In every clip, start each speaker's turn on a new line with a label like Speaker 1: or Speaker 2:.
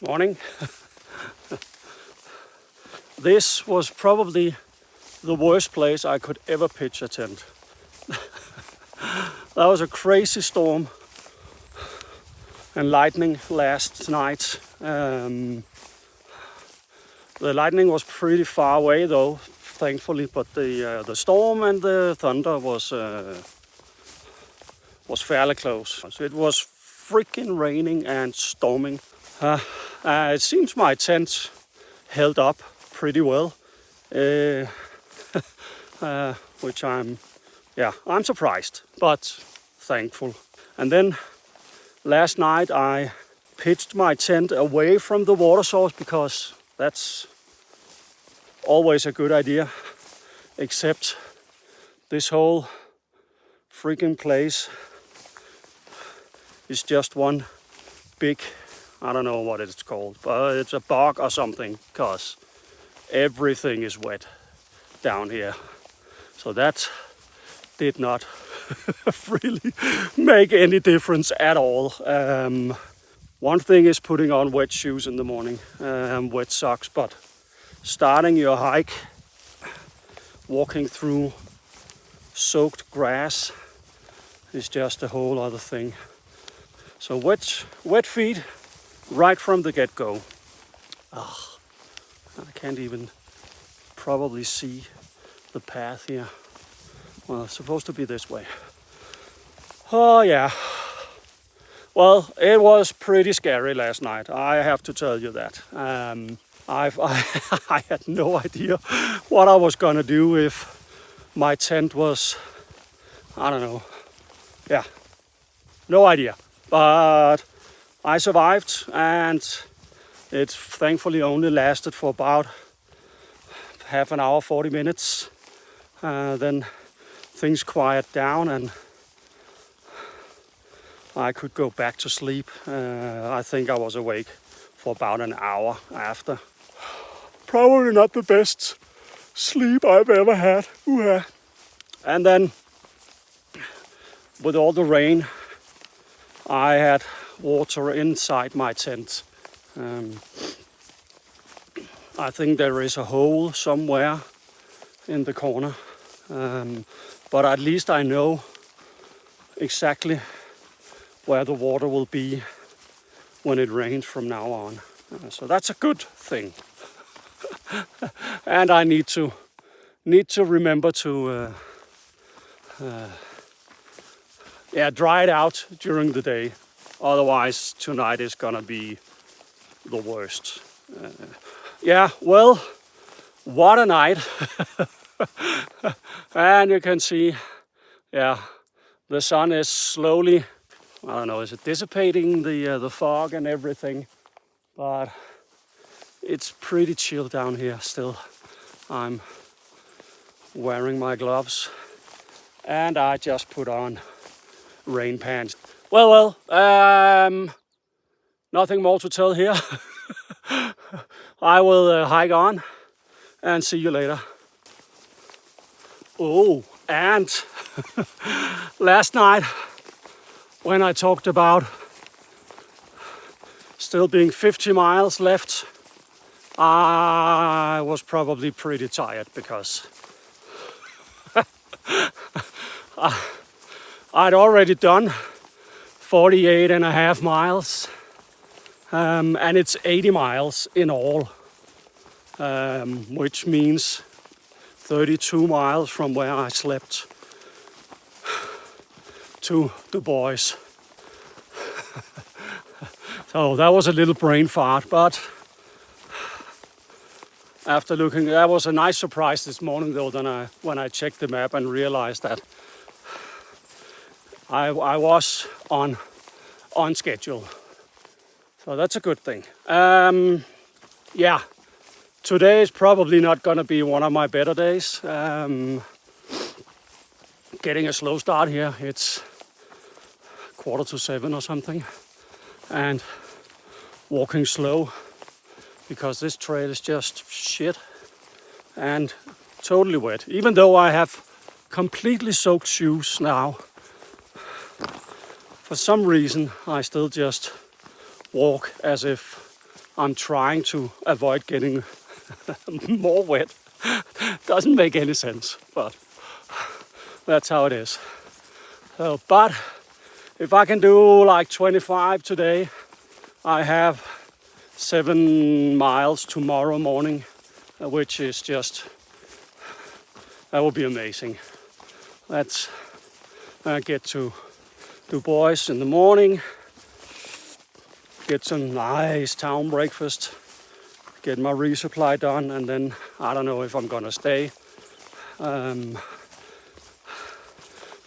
Speaker 1: Morning. This was probably the worst place I could ever pitch a tent. That was a crazy storm and lightning last night. The lightning was pretty far away though, thankfully, but the storm and the thunder was fairly close. So it was freaking raining and storming. It seems my tent held up pretty well, which I'm surprised, but thankful. And then last night I pitched my tent away from the water source because that's always a good idea, except this whole freaking place is just one big, I don't know what it's called, but it's a bog or something, because everything is wet down here. So that did not really make any difference at all. One thing is putting on wet shoes in the morning, wet socks, but starting your hike, walking through soaked grass is just a whole other thing. So wet feet right from the get-go. I can't even probably see the path here. Well, it's supposed to be this way. Oh yeah. Well, it was pretty scary last night. I have to tell you that. I had no idea what I was gonna do if my tent was, I don't know. Yeah, no idea. But I survived, and it thankfully only lasted for about half an hour, 40 minutes. Then things quiet down and I could go back to sleep. I think I was awake for about an hour after. Probably not the best sleep I've ever had. And then with all the rain, I had water inside my tent. I think there is a hole somewhere in the corner, but at least I know exactly where the water will be when it rains from now on. So that's a good thing. And I need to remember to dry it out during the day. Otherwise, tonight is gonna be the worst. Well, what a night. And you can see, the sun is slowly, I don't know, is it dissipating the fog and everything? But it's pretty chill down here still. I'm wearing my gloves and I just put on rain pants. Well, nothing more to tell here. I will hike on and see you later. Oh, and last night when I talked about still being 50 miles left, I was probably pretty tired because I'd already done 48 and a half miles, and it's 80 miles in all, which means 32 miles from where I slept to the boys. So that was a little brain fart, but after looking, that was a nice surprise this morning though, when I checked the map and realized that I was on schedule. So that's a good thing. Today is probably not gonna be one of my better days. Getting a slow start here. It's 6:45 or something. And walking slow because this trail is just shit and totally wet. Even though I have completely soaked shoes now, for some reason I still just walk as if I'm trying to avoid getting more wet. Doesn't make any sense, but that's how it is. So, but if I can do like 25 today, I have 7 miles tomorrow morning, which is just, that will be amazing. Let's get to Du Bois in the morning, get some nice town breakfast, get my resupply done, and then I don't know if I'm gonna stay.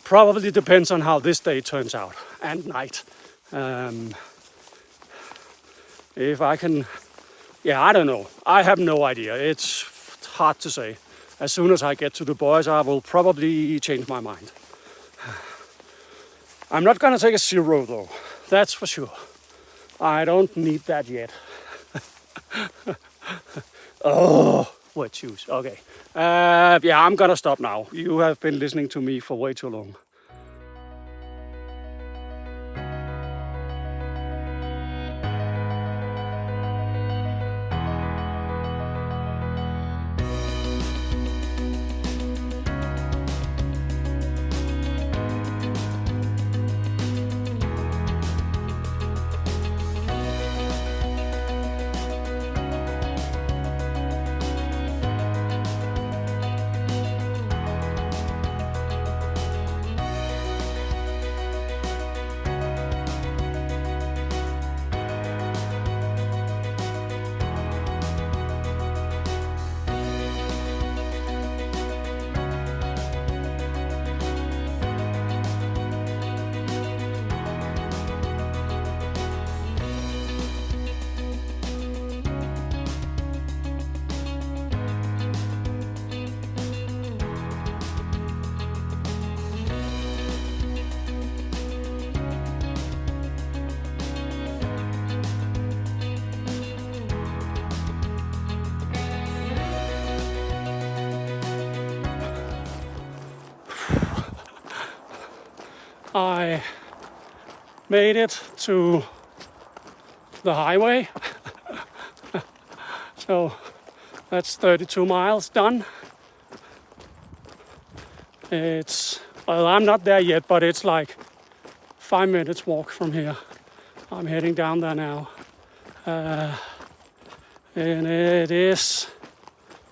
Speaker 1: Probably depends on how this day turns out, and night. If I can, yeah, I don't know. I have no idea. It's hard to say. As soon as I get to Du Bois, I will probably change my mind. I'm not gonna take a 0 though, that's for sure. I don't need that yet. Oh, wet shoes, okay. Yeah, I'm gonna stop now. You have been listening to me for way too long. I made it to the highway. So that's 32 miles done. It's, well, I'm not there yet, but it's like 5 minutes walk from here. I'm heading down there now. And it is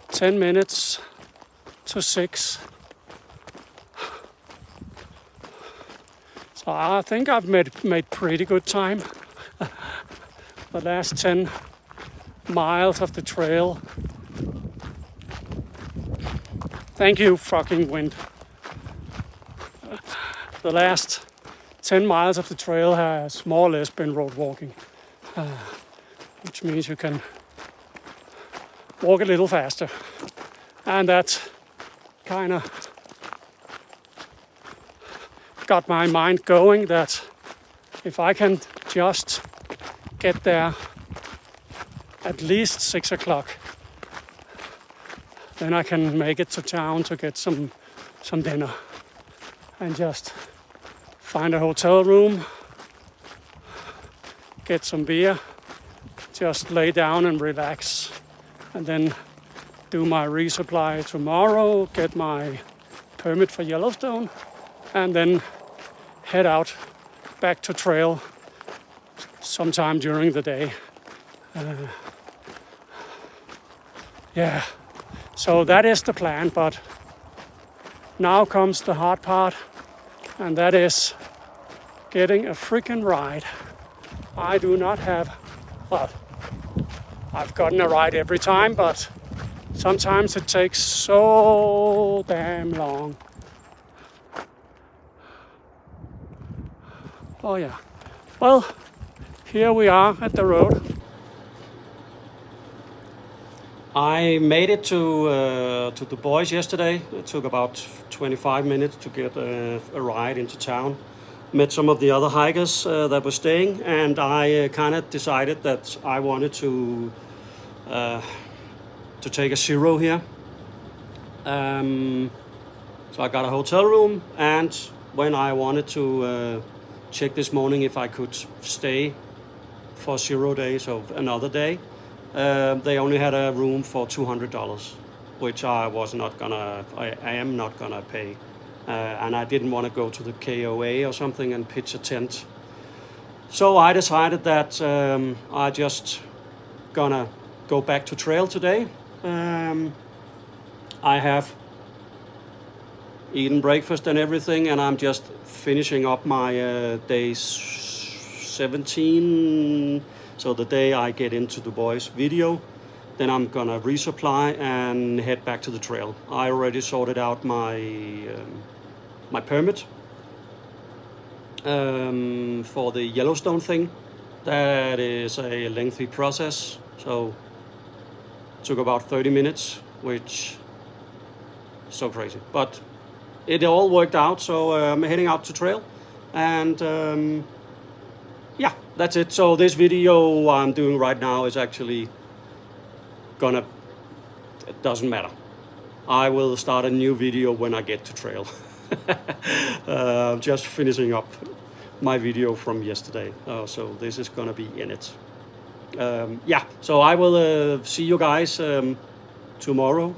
Speaker 1: 10 minutes to 6. So I think I've made pretty good time. The last 10 miles of the trail. Thank you, fucking wind. The last 10 miles of the trail has more or less been road walking, which means you can walk a little faster. And that kind of got my mind going that if I can just get there at least 6 o'clock, then I can make it to town to get some dinner and just find a hotel room, get some beer, just lay down and relax, and then do my resupply tomorrow, get my permit for Yellowstone, and then head out back to trail sometime during the day. Yeah, so that is the plan, but now comes the hard part, and that is getting a freaking ride. I do not have, well, I've gotten a ride every time, but sometimes it takes so damn long. Oh yeah, well, here we are at the road. I made it to Du Bois yesterday. It took about 25 minutes to get a ride into town. Met some of the other hikers that were staying, and I kind of decided that I wanted to take a 0 here. So I got a hotel room, and when I wanted to check this morning if I could stay for 0 days, so another day. They only had a room for $200, which I am not gonna pay. And I didn't want to go to the KOA or something and pitch a tent. So I decided that I just gonna go back to trail today. I have eaten breakfast and everything, and I'm just finishing up my day 17. So the day I get into the boys' video, then I'm gonna resupply and head back to the trail. I already sorted out my permit for the Yellowstone thing. That is a lengthy process, so it took about 30 minutes, which is so crazy. But it all worked out, so I'm heading out to trail, and yeah, that's it. So this video I'm doing right now is actually it doesn't matter. I will start a new video when I get to trail. Just finishing up my video from yesterday, so this is gonna be in it. Yeah, so I will see you guys tomorrow